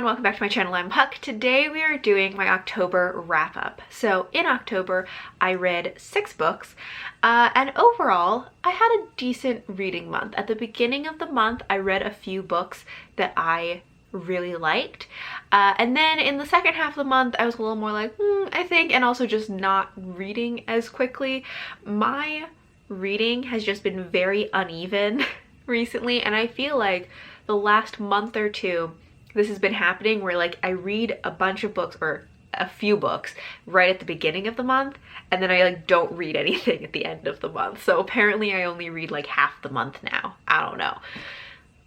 welcome back to my channel. I'm Huck. Today we are doing my October wrap-up. So in October I read 6 books and overall I had a decent reading month. At the beginning of the month I read a few books that I really liked and then in the second half of the month I was a little more like I think, and also just not reading as quickly. My reading has just been very uneven recently, and I feel like the last month or two this has been happening where like I read a bunch of books or a few books right at the beginning of the month and then I like don't read anything at the end of the month. So apparently I only read like half the month now. I don't know.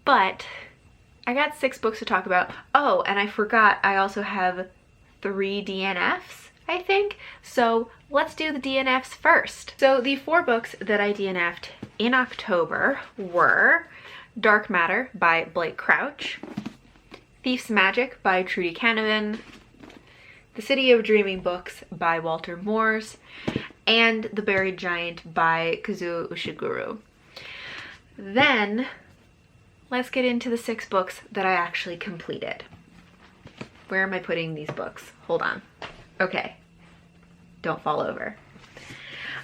But I got 6 books to talk about. Oh, and I forgot I also have 3 DNFs, I think. So let's do the DNFs first. So the 4 books that I DNF'd in October were Dark Matter by Blake Crouch, Thief's Magic by Trudy Canavan, The City of Dreaming Books by Walter Moores, and The Buried Giant by Kazuo Ushiguro. Then let's get into the 6 books that I actually completed. Where am I putting these books? Hold on. Okay, don't fall over.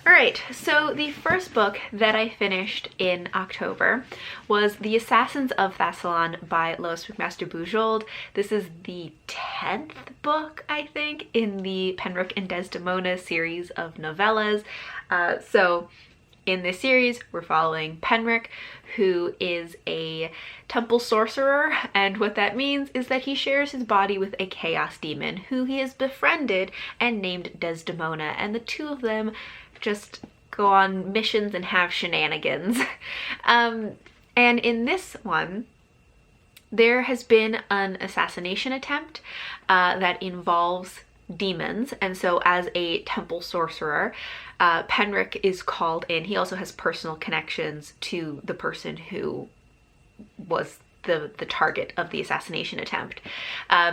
Alright, so the first book that I finished in October was The Assassins of Salon by Lois McMaster-Bujold. This is the 10th book, I think, in the Penrick and Desdemona series of novellas. So in this series, we're following Penrick, who is a temple sorcerer, and what that means is that he shares his body with a chaos demon who he has befriended and named Desdemona, and the two of them just go on missions and have shenanigans. And in this one, there has been an assassination attempt that involves demons, and so as a temple sorcerer, Penrick is called in. He also has personal connections to the person who was the target of the assassination attempt.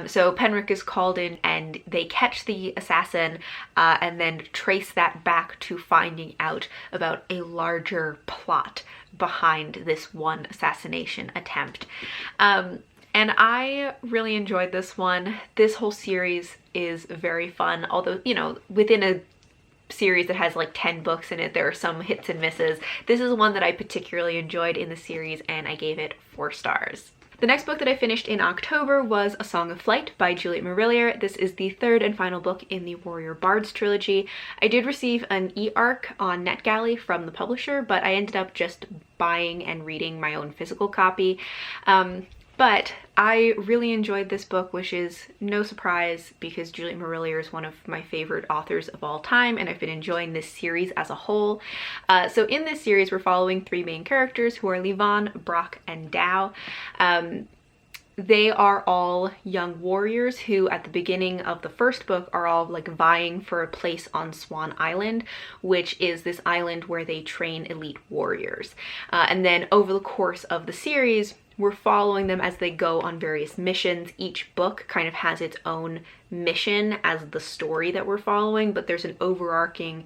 So Penrick is called in and they catch the assassin and then trace that back to finding out about a larger plot behind this one assassination attempt. And I really enjoyed this one. This whole series is very fun, although, you know, within a series that has like 10 books in it, there are some hits and misses. This is one that I particularly enjoyed in the series and I gave it 4 stars. The next book that I finished in October was A Song of Flight by Juliet Marillier. This is the 3rd and final book in the Warrior Bards trilogy. I did receive an e-arc on NetGalley from the publisher, but I ended up just buying and reading my own physical copy. But I really enjoyed this book, which is no surprise because Juliet Marillier is one of my favorite authors of all time, and I've been enjoying this series as a whole. So in this series, we're following 3 main characters who are Livon, Brock, and Dao. They are all young warriors who at the beginning of the first book are all like vying for a place on Swan Island, which is this island where they train elite warriors. And then over the course of the series, we're following them as they go on various missions. Each book kind of has its own mission as the story that we're following, but there's an overarching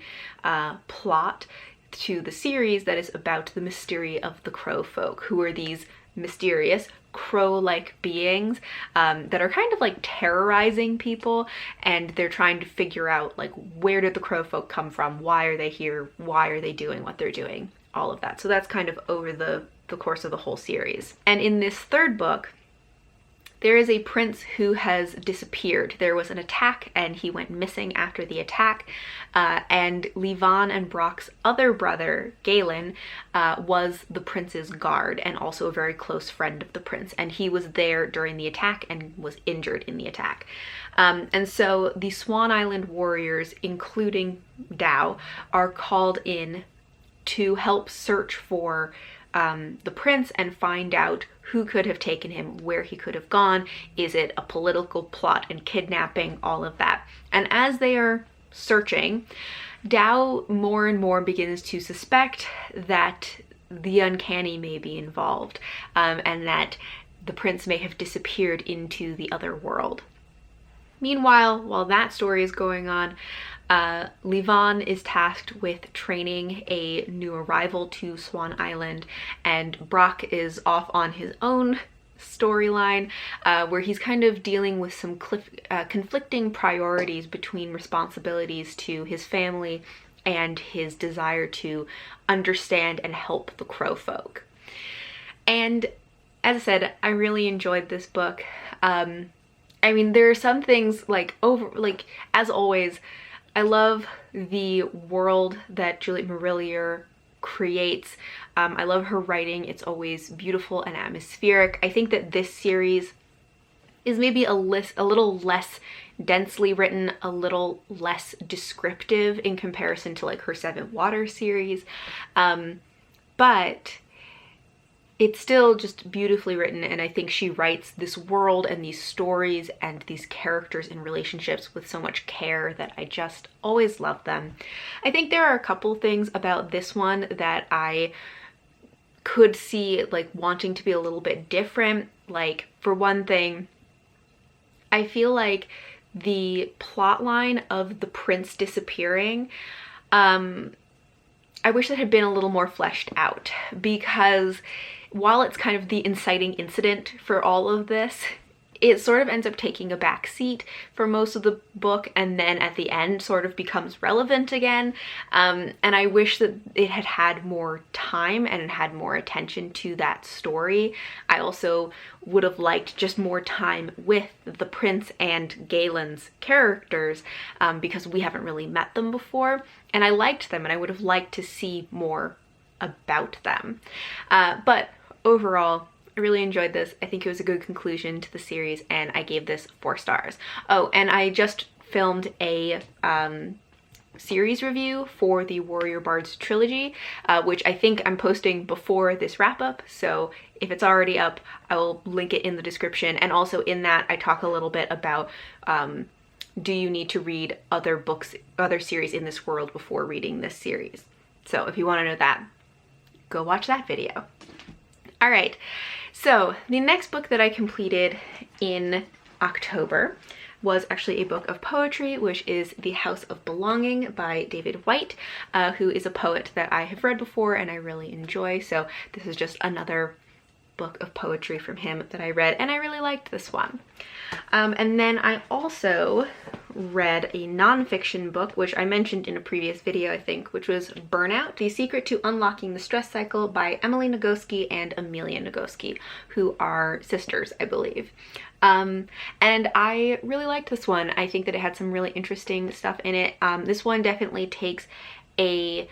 plot to the series that is about the mystery of the crow folk, who are these mysterious crow-like beings that are kind of like terrorizing people, and they're trying to figure out like where did the crow folk come from, why are they here, why are they doing what they're doing, all of that. So that's kind of over the course of the whole series. And in this 3rd book, there is a prince who has disappeared. There was an attack and he went missing after the attack, and Livon and Brock's other brother, Galen, was the prince's guard and also a very close friend of the prince, and he was there during the attack and was injured in the attack. And so the Swan Island warriors, including Dao, are called in to help search for the prince and find out who could have taken him, where he could have gone, is it a political plot and kidnapping, all of that. And as they are searching, Dao more and more begins to suspect that the uncanny may be involved, and that the prince may have disappeared into the other world. Meanwhile, while that story is going on, Livon is tasked with training a new arrival to Swan Island, and Brock is off on his own storyline where he's kind of dealing with some conflicting priorities between responsibilities to his family and his desire to understand and help the crow folk. And as I said, I really enjoyed this book. I mean, there are some things as always, I love the world that Juliet Marillier creates. I love her writing. It's always beautiful and atmospheric. I think that this series is maybe a little less densely written, a little less descriptive in comparison to like her Seven Waters series. But it's still just beautifully written, and I think she writes this world and these stories and these characters and relationships with so much care that I just always love them. I think there are a couple things about this one that I could see like wanting to be a little bit different. Like, for one thing, I feel like the plot line of the prince disappearing, I wish that had been a little more fleshed out, because while it's kind of the inciting incident for all of this, it sort of ends up taking a back seat for most of the book, and then at the end sort of becomes relevant again. And I wish that it had had more time and had more attention to that story. I also would have liked just more time with the prince and Galen's characters, because we haven't really met them before, and I liked them and I would have liked to see more about them. But overall, I really enjoyed this. I think it was a good conclusion to the series, and I gave this 4 stars. Oh, and I just filmed a series review for the Warrior Bards trilogy, which I think I'm posting before this wrap up. So if it's already up, I will link it in the description. And also in that, I talk a little bit about do you need to read other books, other series in this world before reading this series? So if you want to know that, go watch that video. All right, so the next book that I completed in October was actually a book of poetry, which is The House of Belonging by David Whyte, who is a poet that I have read before and I really enjoy. So this is just another book of poetry from him that I read, and I really liked this one. And then I also read a nonfiction book, which I mentioned in a previous video, I think, which was Burnout, The Secret to Unlocking the Stress Cycle by Emily Nagoski and Amelia Nagoski, who are sisters, I believe. And I really liked this one. I think that it had some really interesting stuff in it. This one definitely takes an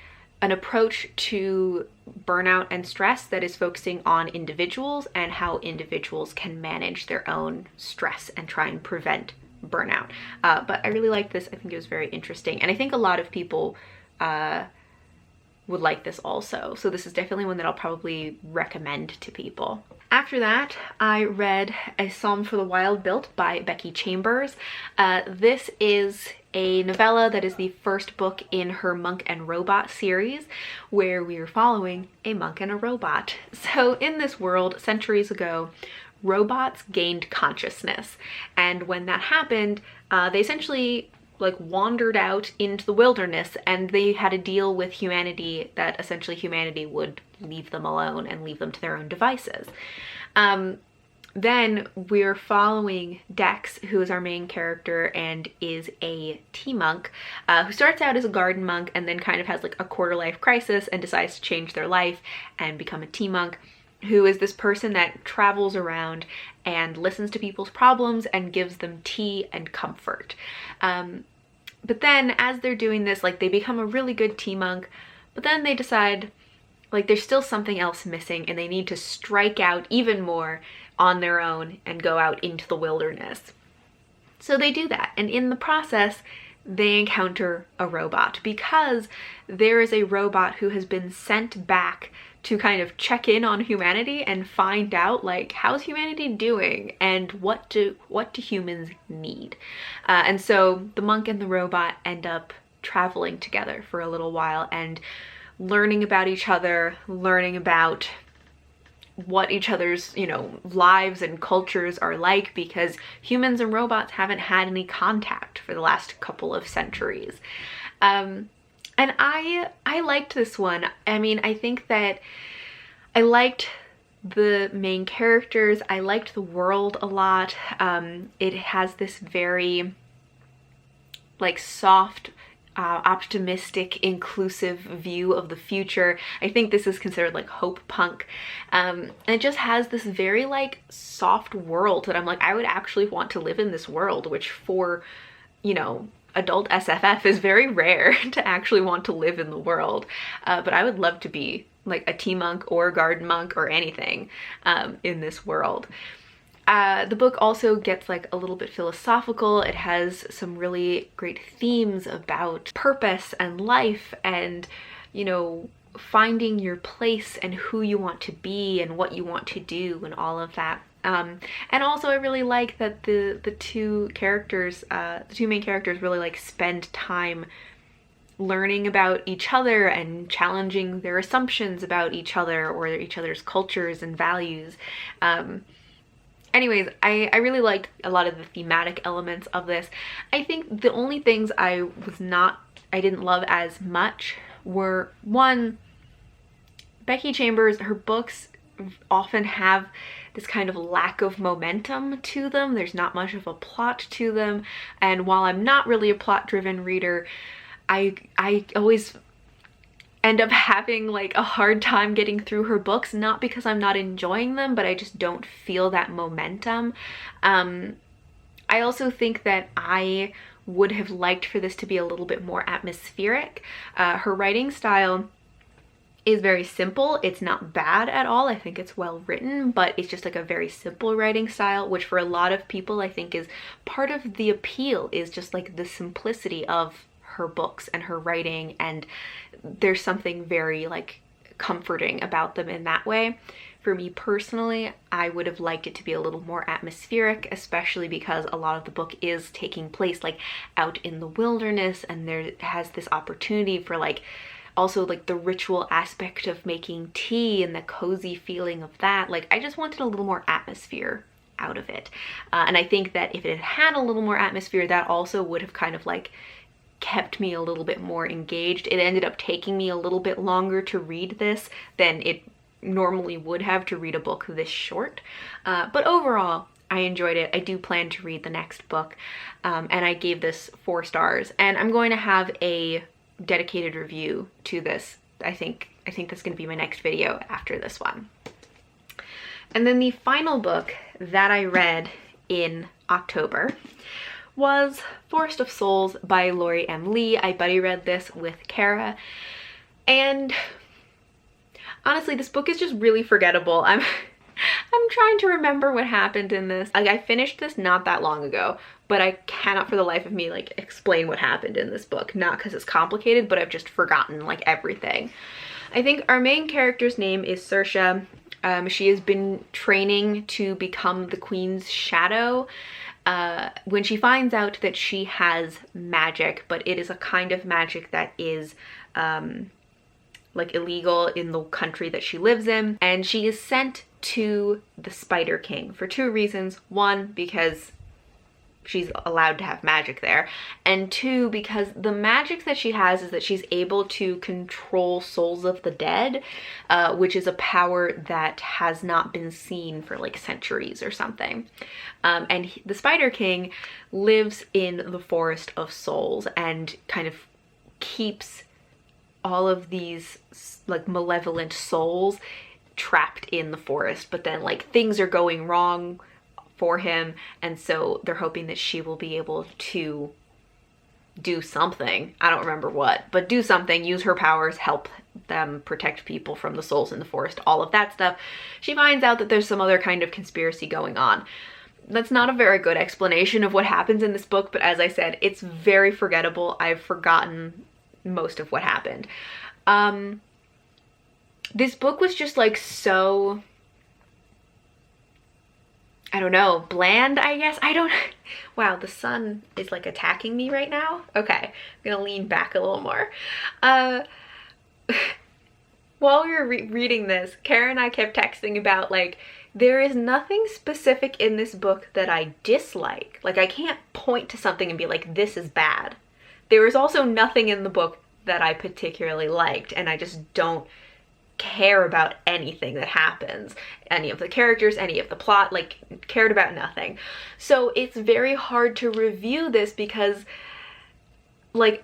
approach to burnout and stress that is focusing on individuals and how individuals can manage their own stress and try and prevent burnout. But I really liked this. I think it was very interesting, and I think a lot of people would like this also. So this is definitely one that I'll probably recommend to people. After that, I read A Psalm for the Wild-Buit by Becky Chambers. This is a novella that is the first book in her Monk and Robot series, where we are following a monk and a robot. So in this world, centuries ago, robots gained consciousness, and when that happened, they essentially like wandered out into the wilderness, and they had to deal with humanity, that essentially humanity would leave them alone and leave them to their own devices. Then we're following Dex, who is our main character and is a tea monk, who starts out as a garden monk and then kind of has like a quarter life crisis and decides to change their life and become a tea monk, who is this person that travels around and listens to people's problems and gives them tea and comfort. But then as they're doing this, like, they become a really good tea monk, but then they decide like there's still something else missing and they need to strike out even more on their own and go out into the wilderness. So they do that, and in the process they encounter a robot, because there is a robot who has been sent back to kind of check in on humanity and find out like how's humanity doing and what do humans need. And so the monk and the robot end up traveling together for a little while and learning about each other, learning about what each other's, you know, lives and cultures are like, because humans and robots haven't had any contact for the last couple of centuries. And I liked this one. I mean, I think that I liked the main characters. I liked the world a lot. It has this very like soft, optimistic, inclusive view of the future. I think this is considered like hope punk. And it just has this very like soft world that I'm like, I would actually want to live in this world, which for, you know, adult SFF is very rare to actually want to live in the world. But I would love to be like a tea monk or a garden monk or anything in this world. The book also gets like a little bit philosophical. It has some really great themes about purpose and life and, you know, finding your place and who you want to be and what you want to do and all of that. And also I really like that the two main characters really like spend time learning about each other and challenging their assumptions about each other or each other's cultures and values. Anyways, I really liked a lot of the thematic elements of this. I think the only things I didn't love as much were, one, Becky Chambers, her books often have this kind of lack of momentum to them. There's not much of a plot to them. And while I'm not really a plot-driven reader, I always end up having like a hard time getting through her books, not because I'm not enjoying them, but I just don't feel that momentum. I also think that I would have liked for this to be a little bit more atmospheric. Her writing style is very simple. It's not bad at all. I think it's well written, but it's just like a very simple writing style, which for a lot of people I think is part of the appeal, is just like the simplicity of her books and her writing, and there's something very like comforting about them in that way. For me personally, I would have liked it to be a little more atmospheric, especially because a lot of the book is taking place like out in the wilderness, and there has this opportunity for like also like the ritual aspect of making tea and the cozy feeling of that. Like I just wanted a little more atmosphere out of it. And I think that if it had a little more atmosphere, that also would have kind of like kept me a little bit more engaged. It ended up taking me a little bit longer to read this than it normally would have to read a book this short. But overall, I enjoyed it. I do plan to read the next book. And I gave this 4 stars. And I'm going to have a dedicated review to this. I think that's going to be my next video after this one. And then the final book that I read in October was Forest of Souls by Lori M. Lee. I buddy read this with CARA, and honestly this book is just really forgettable. I'm trying to remember what happened in this. Like I finished this not that long ago, but I cannot for the life of me like explain what happened in this book. Not because it's complicated, but I've just forgotten like everything. I think our main character's name is Saoirse. She has been training to become the Queen's shadow. When she finds out that she has magic, but it is a kind of magic that is like illegal in the country that she lives in, and she is sent to the Spider King for 2 reasons. 1, because she's allowed to have magic there, and 2, because the magic that she has is that she's able to control souls of the dead, which is a power that has not been seen for like centuries or something. And the Spider King lives in the Forest of Souls and kind of keeps all of these like malevolent souls trapped in the forest, but then like things are going wrong for him, and so they're hoping that she will be able to do something. I don't remember what, but do something, use her powers, help them protect people from the souls in the forest, all of that stuff. She finds out that there's some other kind of conspiracy going on. That's not a very good explanation of what happens in this book, but as I said, it's very forgettable. I've forgotten most of what happened. This book was just like so, I don't know, bland, I guess. I don't, wow, the sun is like attacking me right now. Okay, I'm gonna lean back a little more. While we were reading this, Kara and I kept texting about like, there is nothing specific in this book that I dislike. Like I can't point to something and be like, this is bad. There is also nothing in the book that I particularly liked, and I just don't care about anything that happens, any of the characters, any of the plot, like cared about nothing. So it's very hard to review this because like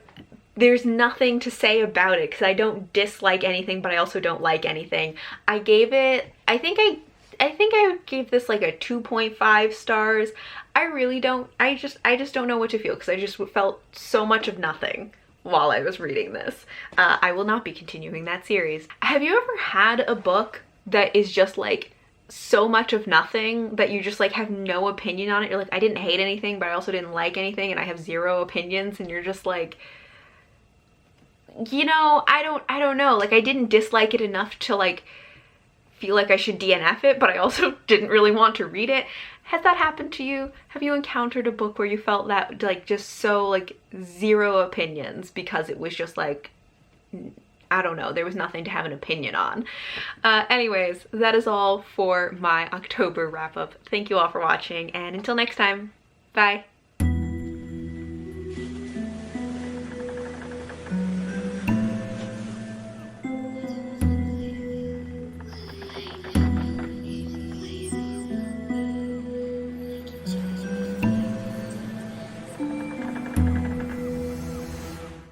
there's nothing to say about it, because I don't dislike anything, but I also don't like anything. I gave it, I think I gave this like a 2.5 stars. I really don't, I just don't know what to feel, because I just felt so much of nothing while I was reading this. I will not be continuing that series. Have you ever had a book that is just like so much of nothing that you just like have no opinion on it? You're like, I didn't hate anything, but I also didn't like anything, and I have zero opinions, and you're just like, you know, I don't know, like I didn't dislike it enough to like feel like I should DNF it, but I also didn't really want to read it. Has that happened to you? Have you encountered a book where you felt that like just so like zero opinions because it was just like, I don't know, there was nothing to have an opinion on? Anyways, that is all for my October wrap up. Thank you all for watching, and until next time, bye.